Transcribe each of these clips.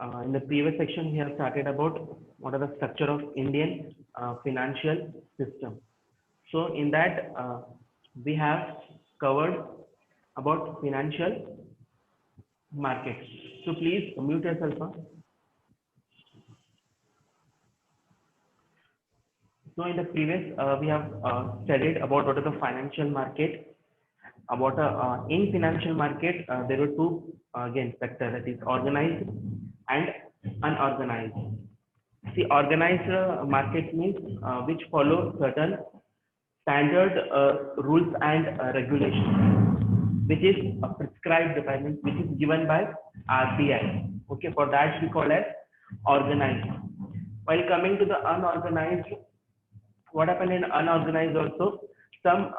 In the previous section, we have started about what are the structure of Indian financial system. So in that, we have covered about financial markets. So please mute yourself. So in the previous, we have studied about what is the financial market. About in financial market, there were two again sector, that is organized and unorganized. See, organized market means which follow certain standard rules and regulations, which is prescribed by, which is given by RBI. Okay, for that we call as organized. While coming to the unorganized, what happened in unorganized also, some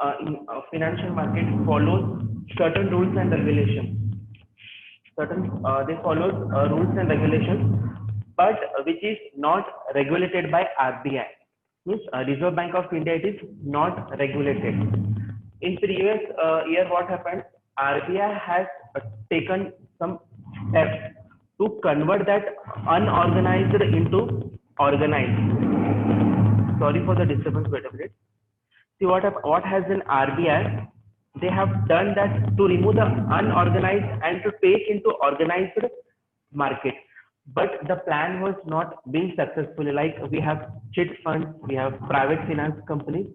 financial market follows certain rules and regulations. They follow rules and regulations, but which is not regulated by RBI. Means Reserve Bank of India, it is not regulated. In previous year, what happened? RBI has taken some steps to convert that unorganized into organized. Sorry for the disturbance, wait a minute. See what has been RBI? They have done that to remove the unorganized and to take into organized market. But the plan was not being successful. Like we have chit funds, we have private finance companies.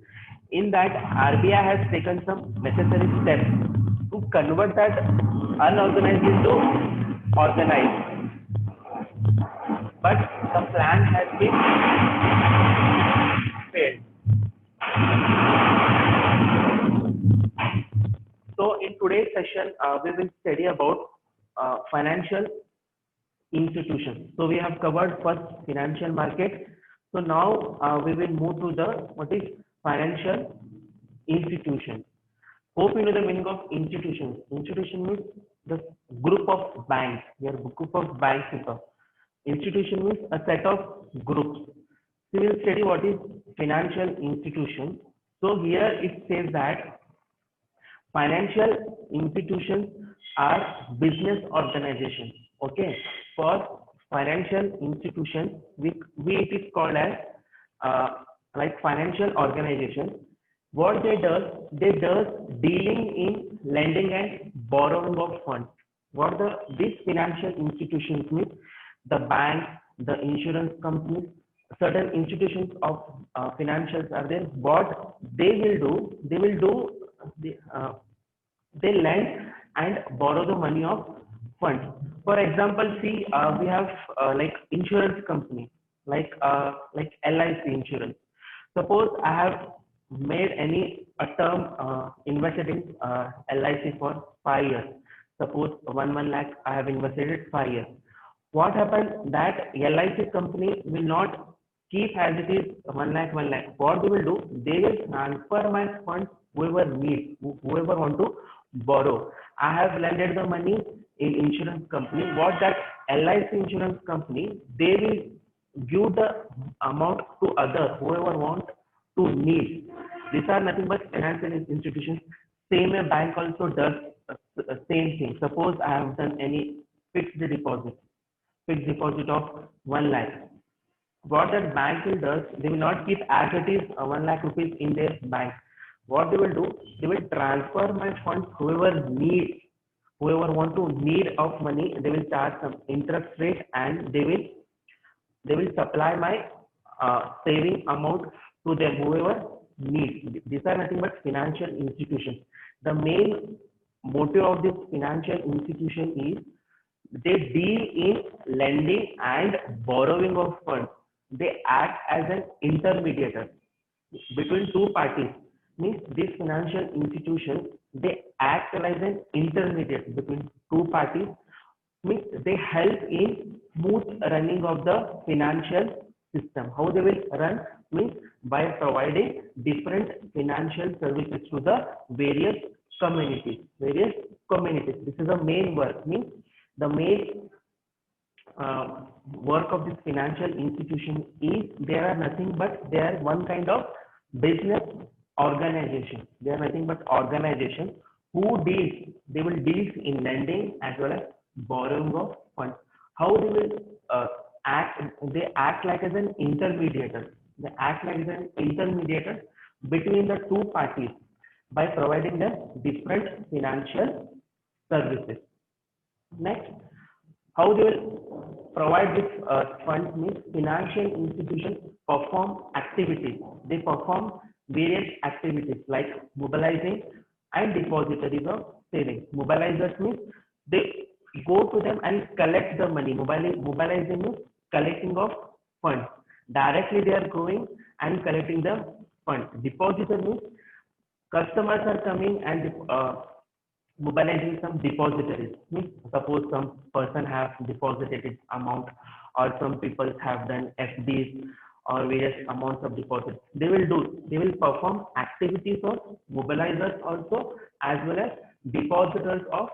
In that, RBI has taken some necessary steps to convert that unorganized into organized. But the plan has been failed. So in today's session, we will study about financial institutions. So we have covered first financial market. So now we will move to the what is financial institution. Hope you know the meaning of institutions. Institution means the group of banks. Your group of banks. Institution means a set of groups. So we will study what is financial institution. So here it says that financial institutions are business organizations. Okay, for financial institutions, it is called as like financial organization. What they does dealing in lending and borrowing of funds. What these financial institutions means? The banks, the insurance companies, certain institutions of financials are there. What they will do, they lend and borrow the money of funds. For example, see, we have like insurance company, like LIC insurance. Suppose I have made a term invested in LIC for 5 years. Suppose 1 lakh I have invested it 5 years. What happens that LIC company will not keep as it is 1 lakh. What they will do? They will transfer my funds whoever needs, whoever want to borrow. I have lended the money in insurance company. What that LIC insurance company, they will give the amount to other whoever want to need. These are nothing but financial institutions. Same a bank also does same thing. Suppose I have done any fixed deposit of 1 lakh. What that bank will does, they will not keep as it is 1 lakh rupees in their bank. What they will do, they will transfer my funds whoever want to need of money. They will charge some interest rate and they will supply my saving amount to them whoever needs. These are nothing but financial institutions. The main motive of this financial institution is they deal in lending and borrowing of funds. They act as an intermediator between two parties. Means this financial institution, they act as an intermediate between two parties. Means they help in smooth running of the financial system. How they will run? Means by providing different financial services to the various communities. This is the main work. Means the main work of this financial institution is they are nothing but they are one kind of business organization. They are nothing but organization who will deal in lending as well as borrowing of funds. How they will they act like as an intermediator. They act like an intermediator between the two parties by providing them different financial services. Next, how they will provide this funds means financial institutions perform activities. They perform various activities like mobilizing and depositories of savings. Mobilizers means they go to them and collect the money. Mobilizing means collecting of funds. Directly they are going and collecting the funds. Depositor means customers are coming and mobilizing some depositories. Suppose some person have deposited its amount, or some people have done FDs or various amounts of deposits. They will perform activities of mobilizers also, as well as depositors of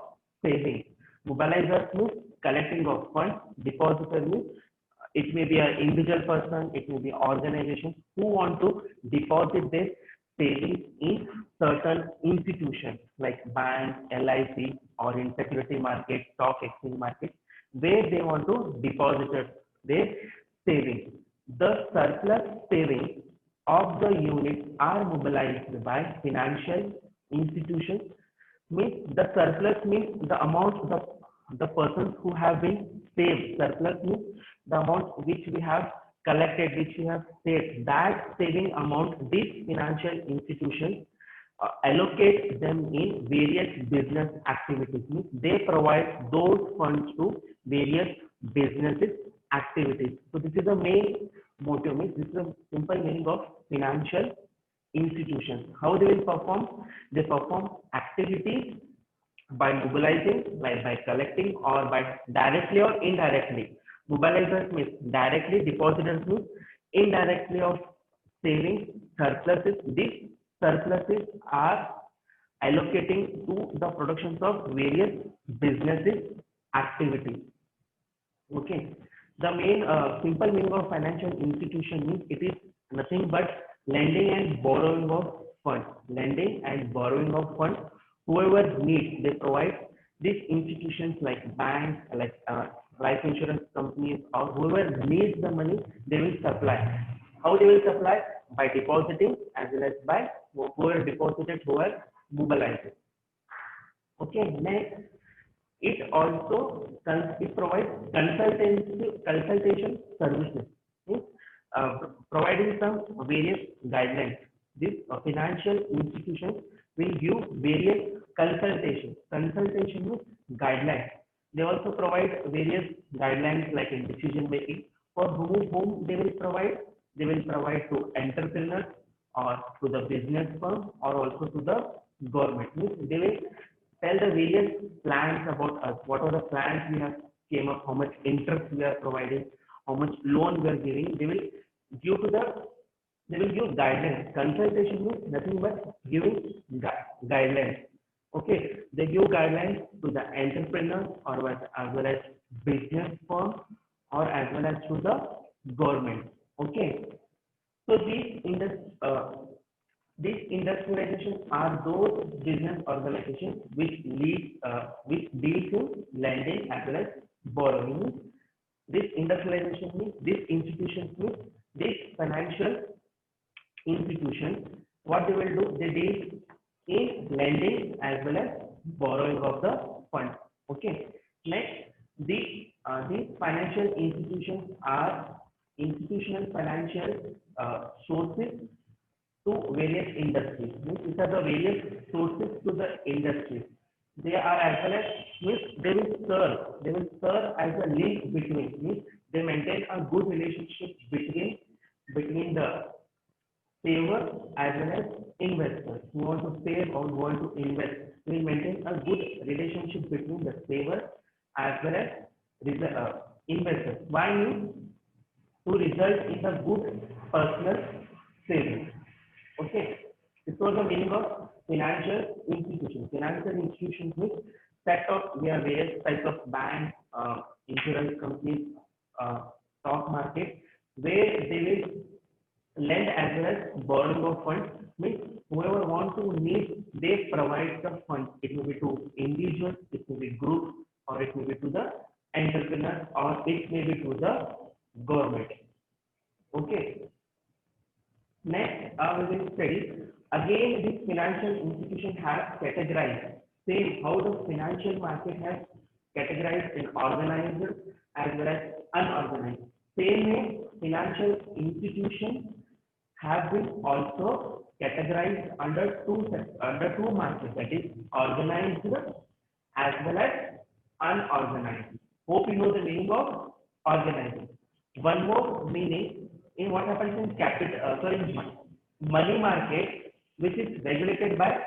savings. Mobilizers means collecting of funds. Depositor means it may be an individual person, it may be organizations who want to deposit their savings in certain institutions like banks, LIC, or in security market, stock exchange market, where they want to deposit their savings. The surplus savings of the units are mobilized by financial institutions. Means the surplus means the amount the persons who have been saved. Surplus means the amount which we have collected, which we have saved. That saving amount, these financial institutions allocate them in various business activities. Means they provide those funds to various businesses activities. So this is the main motive. Means this is a simple meaning of financial institutions. How they will perform? They perform activities by mobilizing, like by collecting, or by directly or indirectly. Mobilizers means directly, depositors means indirectly of savings, surpluses. These surpluses are allocating to the productions of various businesses activities. Okay. The main simple meaning of financial institution means it is nothing but lending and borrowing of funds. Lending and borrowing of funds. Whoever needs, they provide. These institutions like banks, like life insurance companies, or whoever needs the money, they will supply. How they will supply? By depositing, as well as by whoever deposited, whoever mobilized. Okay, next, it also it provides consultation services, means, providing some various guidelines. This financial institutions will give various consultation. Consultation means guidelines. They also provide various guidelines like in decision making. For whom they will provide? They will provide to entrepreneurs, or to the business firm, or also to the government. Means they will tell the various plans about us. What are the plans we have came up? How much interest we are providing? How much loan we are giving? They will give to the. They will give guidelines. Consultation means nothing but giving guidelines. Okay, they give guidelines to the entrepreneurs, or as well as business firm, or as well as to the government. Okay, so these industrializations are those business organizations which deals in lending as well as borrowing. This industrialization means these institutions means this financial institutions. What they will do? They deal in lending as well as borrowing of the funds. Okay. Next, these financial institutions are institutional financial sources to various industries. Means these are the various sources to the industries. They are as well as means they will serve as a link between. Means they maintain a good relationship between the saver as well as investors who want to save or who want to invest. We maintain a good relationship between the saver as well as investors. Why? Means to result in a good personal savings. Okay, this was the meaning of financial institutions. Financial institutions means set of we have various types of banks, insurance companies, stock market, where they will lend as well as borrowing of funds. Means whoever wants to need, they provide the funds. It may be to individuals, it may be groups, or it may be to the entrepreneurs, or it may be to the government. Okay. Next, we will study again this financial institution has categorized. Same how the financial market has categorized in organized as well as unorganized. Same way, financial institutions have been also categorized under two markets, that is organized as well as unorganized. Hope you know the meaning of organized. One more meaning in what happens in money market, which is regulated by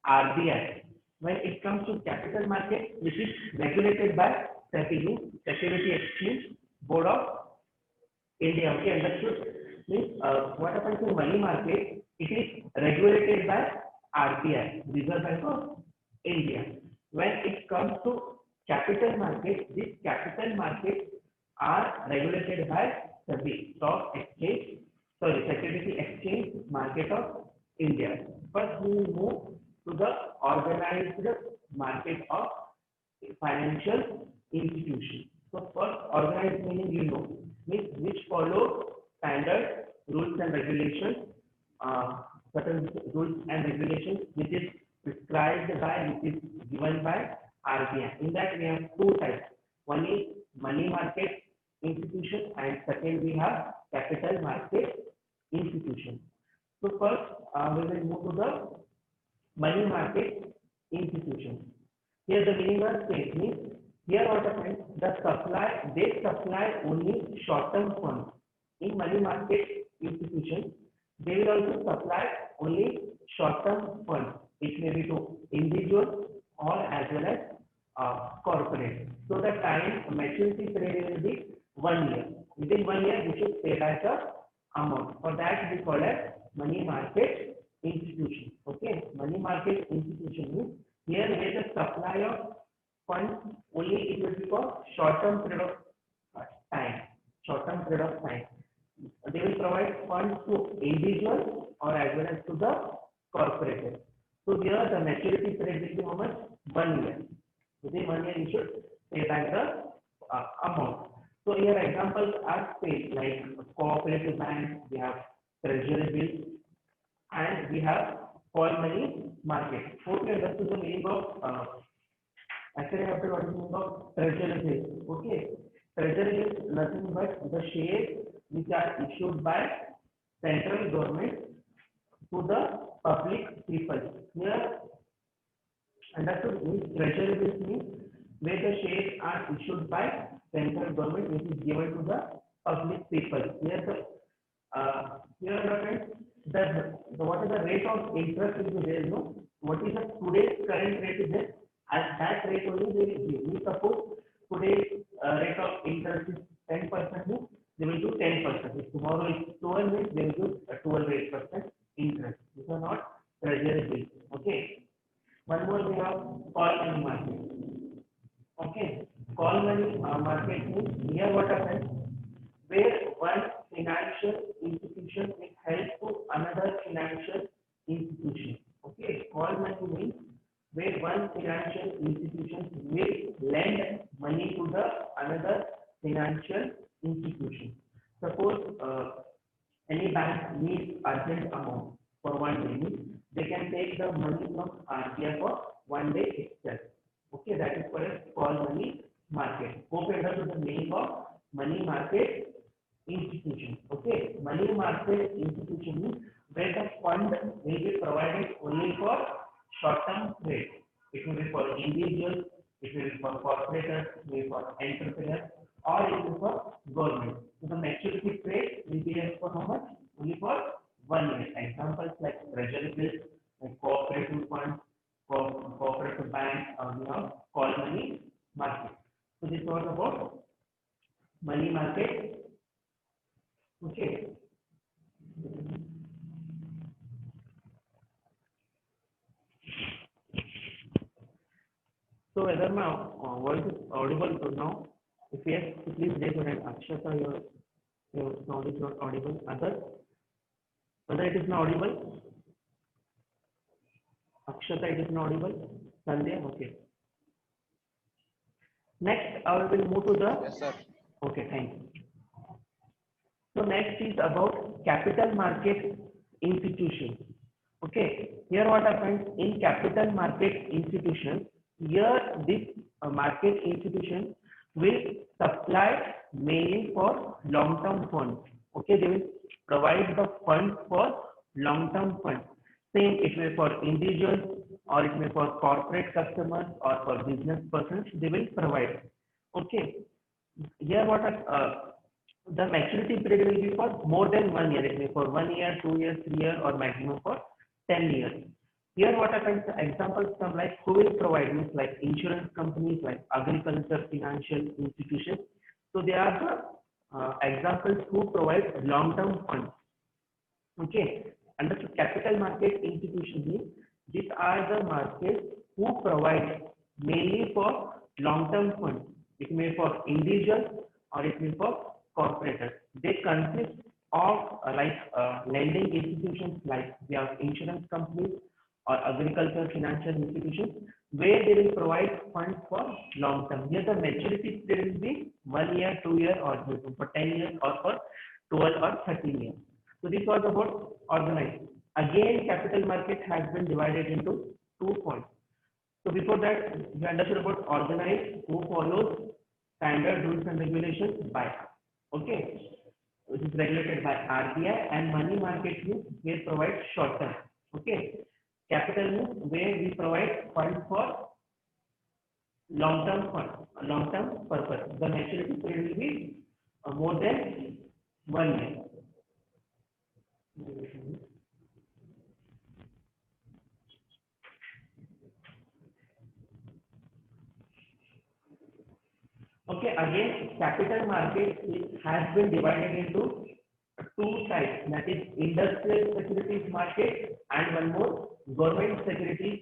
RBI. When it comes to capital market, which is regulated by SEBI, Security Exchange Board of India. Okay, understood? Means what happens in money market, it is regulated by RBI, Reserve Bank of India. When it comes to capital market, these capital markets are regulated by SEBI, Security Exchange Market of India. First, we will move to the organized market of financial institutions. So, first, organized meaning means which follow standard rules and regulations, certain rules and regulations which is prescribed by, which is given by RBI. In that, we have two types. One is money market institution, and second we have capital market institution. So first, we will move to the money market institution. Here the meaning of state means here what happens, they supply only short-term funds. In money market institution, they will also supply only short-term funds. It may be to individuals or as well as corporate. So the time maturity period will be 1 year. Within 1 year, we should pay back the amount. For that, we call it money market institution. Okay, money market institution means here where the supply of funds only it will be for short-term period of time. Short-term period of time. They will provide funds to individuals or as well as to the corporate. So here the maturity period will be how much? 1 year. Within 1 year, you should pay back the amount. So here examples are same like cooperative bank, we have treasury bills, and we have call money market. Hope you understood the meaning of actually after what is the meaning of treasury bills. Okay, treasury is nothing but the shares which are issued by central government to the public people. Here understood means treasury bills means where the shares are issued by central government which is given to the public people. Here what is the rate of interest will be there, no? What is the today's current rate is there? At that rate only they will give. We suppose today's rate of interest is 10%, they will do 10%. If tomorrow is 12, means they will do 12% interest. These are not treasury bills. Okay. One more we have call money market. Okay, call money market means here what happens, where one financial institution will help to another financial institution. Okay, call money means where one financial institution will lend money to the another financial institution. Suppose any bank needs urgent amount for 1 day, they can take the money from RBI for 1 day itself. Okay, that is called money market. Hope you understood the meaning of money market institution. Okay, money market institution means where the fund will be provided only for short-term trade. It will be for individuals, it will be for corporators, it will be for entrepreneurs, or it will be for government. So the maturity trade will be there for how much? Only for 1 year. Examples like treasury bills, like cooperative funds, cooperative bank, we have call money market. So this was about money market. Okay. So whether my voice is audible now? If yes, please raise your hand. Akshata, your sound is not audible. Others? Whether it is not audible? Akshata, it is not audible. Sandhya, okay. Next, I will move to the. Yes, sir. Okay, thank you. So next is about capital market institutions. Okay, here what happens in capital market institutions, here this market institution will supply mainly for long-term funds. Okay, they will provide the funds for long-term funds. Same it may for individuals or it may for corporate customers or for business persons, they will provide. Okay, here what the maturity period will be for more than 1 year. It may for 1 year, 2 years, 3 years, or maximum for 10 years. Here what happens, examples come like who will provide means like insurance companies, like agriculture, financial institutions. So they are the examples who provide long-term funds. Okay, under the capital market institutions, these are the markets who provide mainly for long-term funds. It may for individuals or it may for corporates. They consist of lending institutions like we have insurance companies or agriculture financial institutions where they will provide funds for long term. Here the maturity period will be 1 year, 2 year, or for 10 years or for 12 or 13 years. So this was about organized. Again, capital market has been divided into 2 points. So before that, we understood about organized who follows standard rules and regulations by, okay, which is regulated by RBI, and money market means we provide short term. Okay, capital means where we provide funds for long term purpose. The maturity period will be more than 1 year. Okay, again, capital market has been divided into 2 types, that is industrial securities market and one more government securities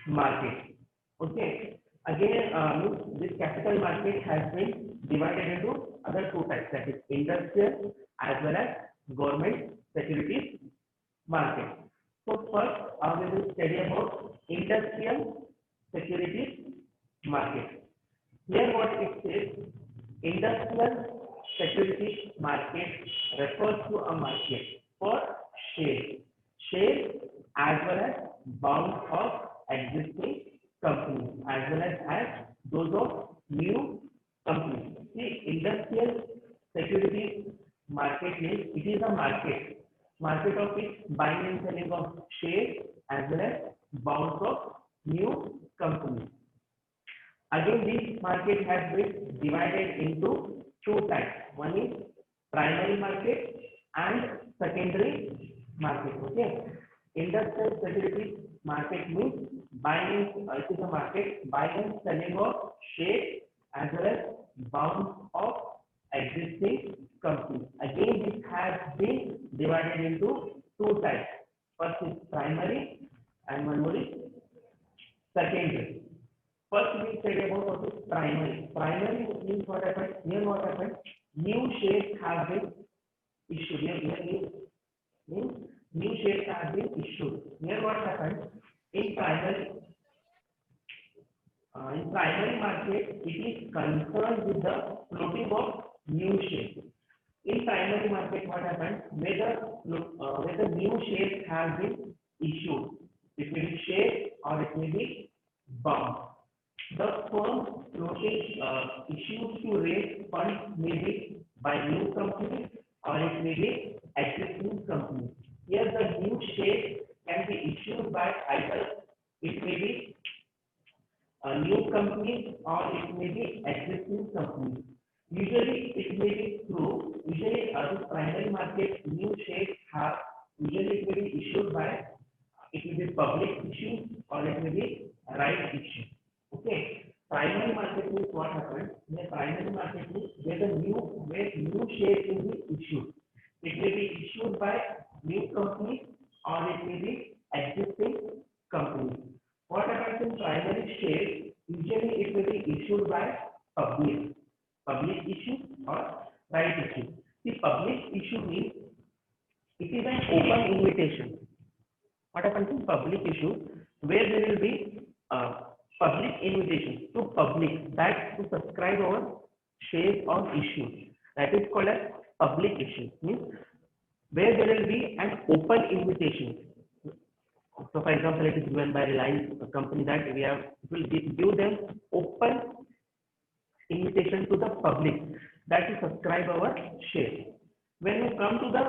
market. Okay, again, this capital market has been divided into other 2 types, that is industrial as well as government securities market. So first, we will study about industrial securities market. Here what it says, industrial securities market refers to a market for shares as well as bonds of existing companies as well as those of new companies. See, industrial securities market means it is a market of its buying and selling of shares as well as bonds of new companies. Again, this market has been divided into 2 types. One is primary market and secondary market. Okay. Industrial securities market means buying, it is a market buying and selling of shares as well as bonds of existing companies. Again, this has been divided into 2 types. First is primary and one more is secondary. First, we study about what is primary. Primary means what happens. Here, what happens? New shares have been issued. Here means new shares have been issued. Here, what happens? In primary market, it is concerned with the floating of new shares. In primary market, what happens? Whether new shares have been issued, it may be shares or it may be bonds. The firm floating issues to raise funds may be by new companies or it may be existing companies. Here the new share can be issued by either it may be new companies or it may be existing companies. Usually it may be through, usually the primary market new shares have, usually it may be issued by, it may be public issue or it may be right issue. Okay, primary market means what happens? In the primary market means where new shares will be issued. It may be issued by new companies or it may be existing companies. What happens in primary shares? Usually it may be issued by public issue or right issue. The public issue means it is an open invitation. What happens in public issue? Where there will be public invitation to public that to subscribe our shares or issues. That is called as public issue. Means where there will be an open invitation. So, for example, it is given by Reliance, a company that we have will give them open invitation to the public that to subscribe our share. When you come to the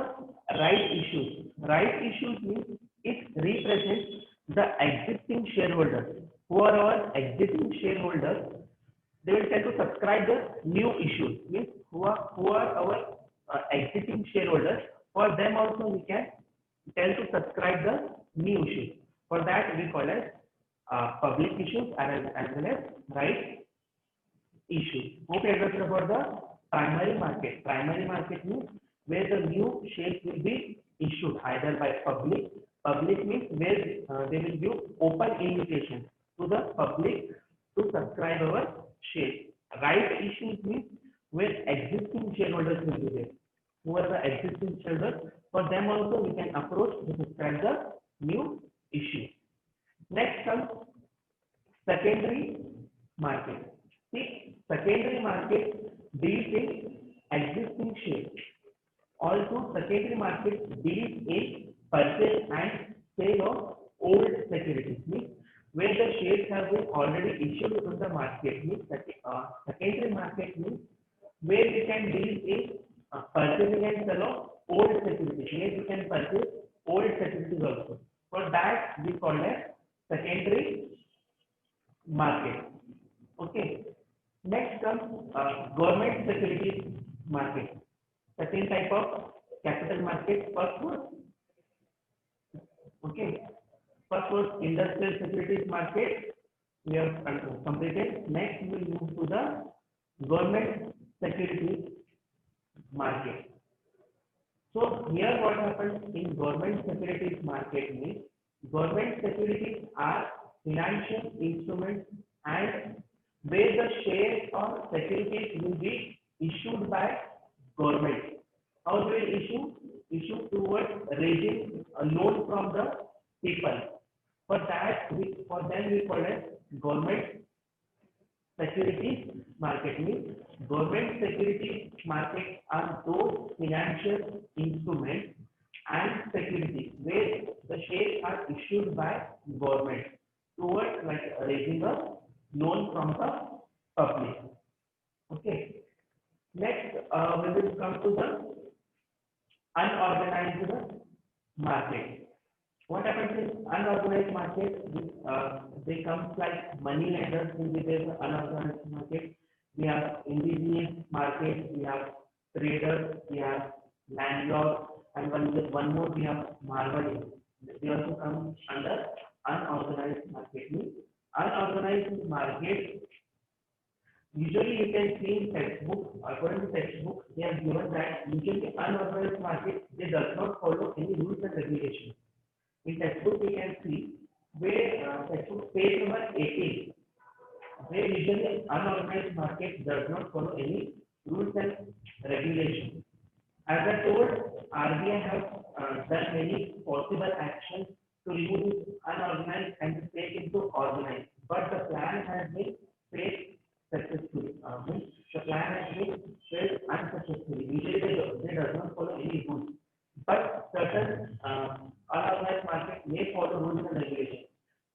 right issues means it represents the existing shareholders who are our existing shareholders. They will tend to subscribe the new issues means who are our existing shareholders. For them also we can tell to subscribe the new issues. For that we call as public issues as well as right issues. Hope you understand about the primary market. Primary market means where the new shares will be issued either by public. Public means where they will give open invitation to the public to subscribe our shares. Right issues means where existing shareholders will be there. Who are the existing shareholders? For them also we can approach to subscribe the new issue. Next comes secondary market. See, secondary market deals in existing shares. Also, secondary market deals in purchase and sale of old securities. Means where the shares have been already issued in the market. Means secondary market means where we can deal in purchasing and sell of old securities. Here we can purchase old securities also. For that we call it secondary market. Okay. Next comes government securities market. Second type of capital market. First was industrial securities market. We have completed. Next we will move to the government securities market. So here what happens in government securities market means government securities are financial instruments and where the shares or securities will be issued by government. How they will issue towards raising a loan from the people. For them we call it government securities market. Means government securities market are those financial instruments and securities where the shares are issued by government towards raising a loan from the public. Okay. Next, we will come to the unorganized market. What happens in unorganized market? They come like money lenders will be there in the unorganized market. We have indigenous market, we have traders, we have landlords, and one more we have marketing. They also come under unorganized market. Unorganized market, usually you can see in textbook, according to textbook, they have given that usually unorganized market, they does not follow any rules and regulations. In textbook we can see where textbook page number 18, where usually unorganized market does not follow any rules and regulations. As I told, RBI have done many possible actions to remove this unorganized and to take into organized, but the plan has been failed successfully. The plan has been failed unsuccessfully. Usually they does not follow any rules, but certain unorganized market may follow rules and regulations.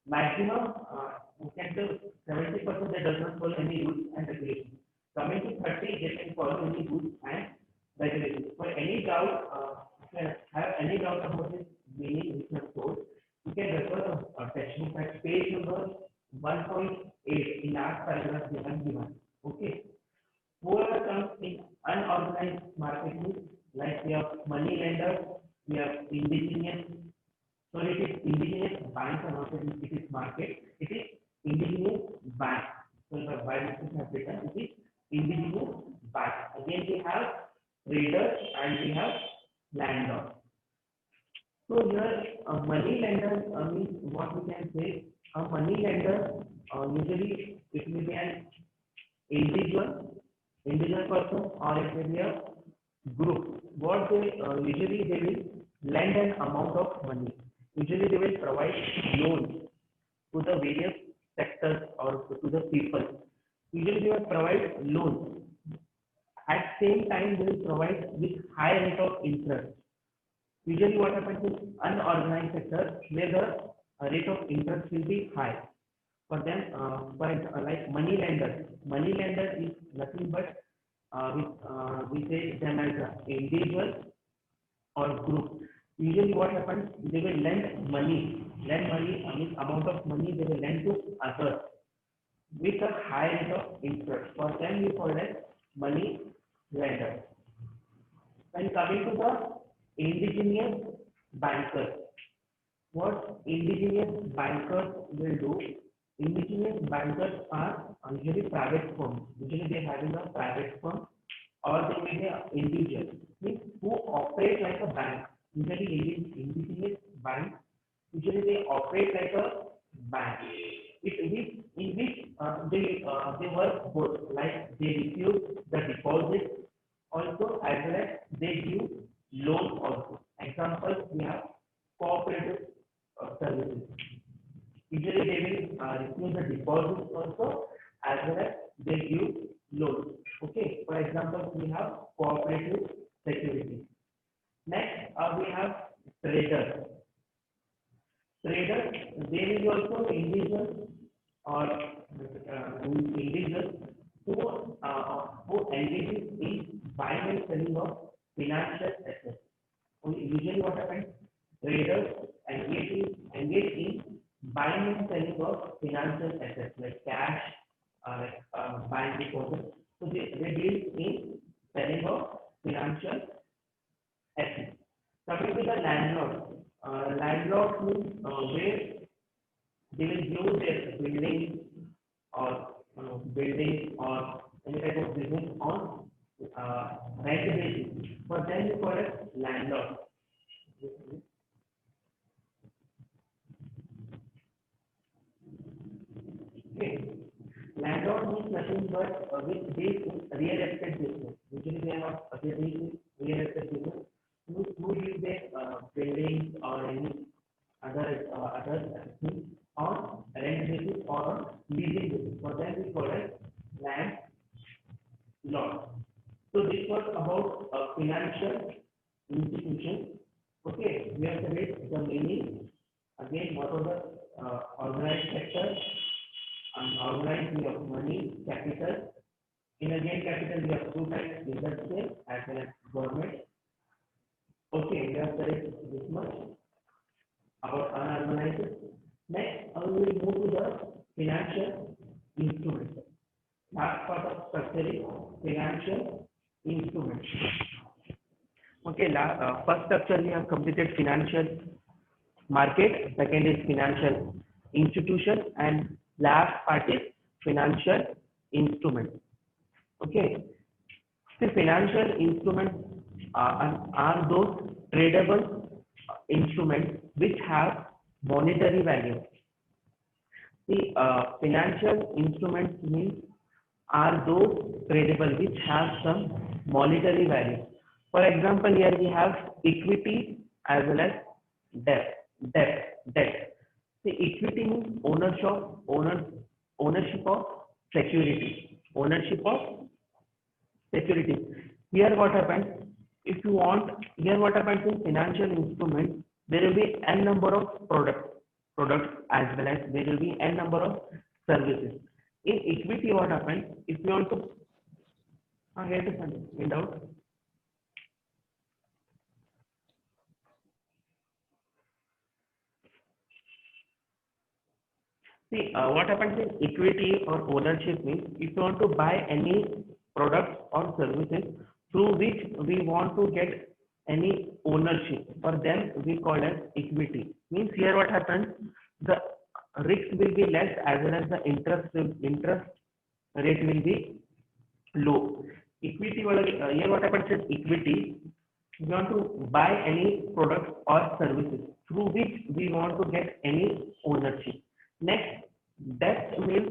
Maximum, we can say 70% they does not follow any rules and regulations. Coming to 30, they can follow any rules and regulations. For any doubt, if you have any doubt about this meaning which I have told, you can refer to textbook at page number 1.8 in last paragraph given. Okay. Whoever comes in unorganized market means like we have money lenders, we have indigenous. So it is indigenous banks and also it is market. It is indigenous bank. So the biologists have written it is indigenous bank. Again we have traders and we have landlords. So here a money lender means what we can say. A money lender usually it will be an individual person or it will be a group. What they usually they will lend an amount of money. Usually they will provide loans to the various sectors. sectors or to the people. Usually they will provide loans. At same time, they will provide with high rate of interest. Usually what happens in unorganized sector where the rate of interest will be high. For them, like money lenders. Money lender is nothing but we say them as individual or group. Usually what happens, they will lend money, I mean amount of money they will lend to others with a high rate of interest. For them we call it money lender. When coming to the indigenous bankers, what indigenous bankers will do, indigenous bankers are usually private firms. Usually they are having a private firm or they may be an individual, means who operate like a bank. Usually indigenous bank, usually they operate like a bank. In which they work both, like they receive the deposit also as well as they give loans also. Examples we have cooperative services. Usually they will receive the deposits also as well as they give loans. Okay, for example, we have cooperative security. Next, we have traders. Traders, they will be also individuals or individuals who engages in buying and selling of financial assets. Usually what happens, traders engage in buying and selling of financial assets like cash, bank deposits. So they deal in selling of financial assets. Coming to the landlord. Landlord means where they will use their building or any type of business on rent basis. For them we call it landlord. Okay. Landlord means nothing but which deals in real estate business. Usually they are deal in real estate business. Who use their buildings or any other things on rent basis or on leasing basis. For them we call it landlord. So this was about financial institutions. Okay, we have studied the meaning. Again, what are the organized sector? Unorganized we have money, capital. In again capital we have two types, industrial as well as government. Okay, we have studied this much about unorganized. Next, we will move to the financial instruments. Last part of structure is financial instruments. Okay, first structure we have completed financial market, second is financial institution, and last part is financial instrument. Okay, the financial instruments are those tradable instruments which have monetary value. The financial instruments means are those tradable which have some monetary value. For example, here we have equity as well as debt. The equity means ownership of security. Ownership of security. Here what happens? If you want, here what happens in financial instruments, there will be n number of products as well as there will be n number of services. In equity, what happens? If you want to here to find out. See, what happens in equity or ownership means if you want to buy any products or services through which we want to get any ownership, for them we call as equity. Means here what happens, the risk will be less as well as the interest rate will be low. Equity, here what happens is equity, we want to buy any products or services through which we want to get any ownership. Next, debt means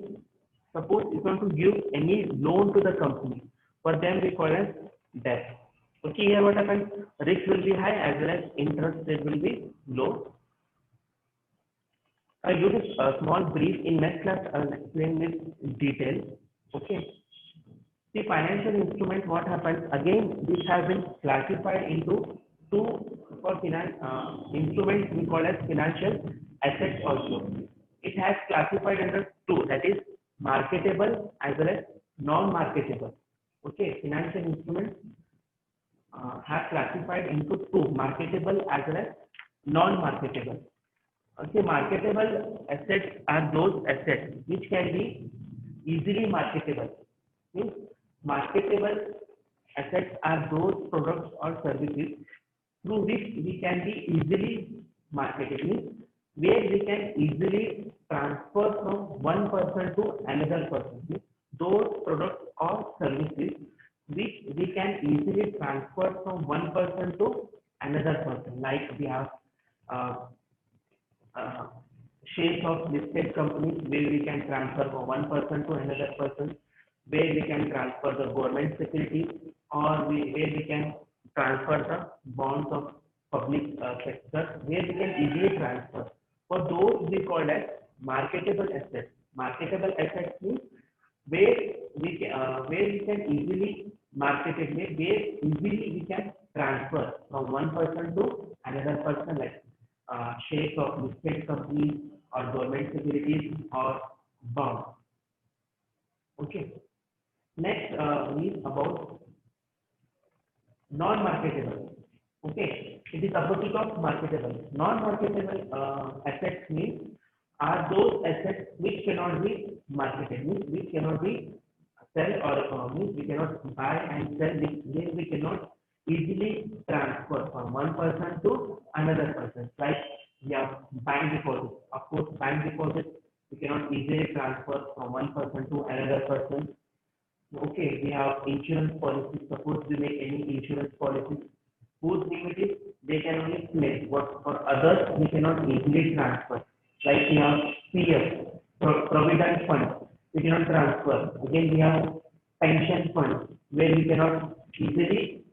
suppose you want to give any loan to the company, for them we call as debt. Okay, here what happens, risk will be high as well as interest rate will be low. I'll give a small brief. In next class, I'll explain this in detail. Okay. The financial instrument, what happens again, this has been classified into two for finance instruments we call as financial assets also. It has classified under two, that is marketable as well as non-marketable. Okay, financial instruments have classified into two, marketable as well as non-marketable. Okay, marketable assets are those assets which can be easily marketable. Means marketable assets are those products or services through which we can be easily marketed. Means where we can easily transfer from one person to another person. Means those products or services which we can easily transfer from one person to another person. Like we have uh, shares of listed companies where we can transfer from one person to another person, where we can transfer the government securities, or where we can transfer the bonds of public sector, where we can easily transfer. For those we call as marketable assets. Marketable assets means where we can easily market it, where easily we can transfer from one person to another person, like shares of listed companies or government securities or bonds. Okay. Next is about non-marketable. Okay, it is opposite of marketable. Non-marketable assets means are those assets which cannot be marketed, means which cannot be sell or means we cannot buy and sell, means we cannot easily transfer from one person to another person. Like we have bank deposits. Of course, bank deposits we cannot easily transfer from one person to another person. Okay, we have insurance policies. Suppose we make any insurance policies, whose limit is they can only claim. What for others we cannot easily transfer. Like we have PF, Provident Fund, we cannot transfer. Again, we have pension fund where we cannot easily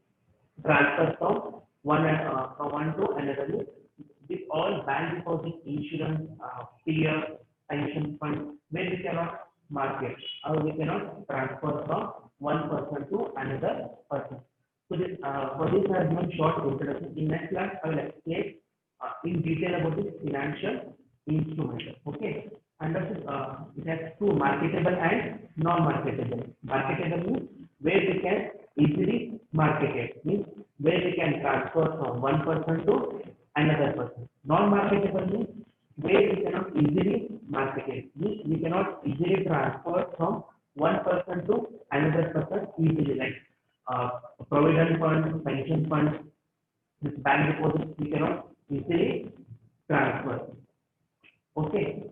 transfer from one to another. With all bank deposit, insurance, PF, pension fund, where we cannot market or we cannot transfer from one person to another person. So this for this I have given short introduction. In next class I will explain in detail about this financial instrument. Okay, and it has two, marketable and non-marketable. Marketable means where we can easily market it, means where we can transfer from one person to another person. Non-marketable means where we cannot easily market it, means we cannot easily transfer from one person to another person easily, like provident fund, pension fund, this bank deposits we cannot easily transfer. Okay,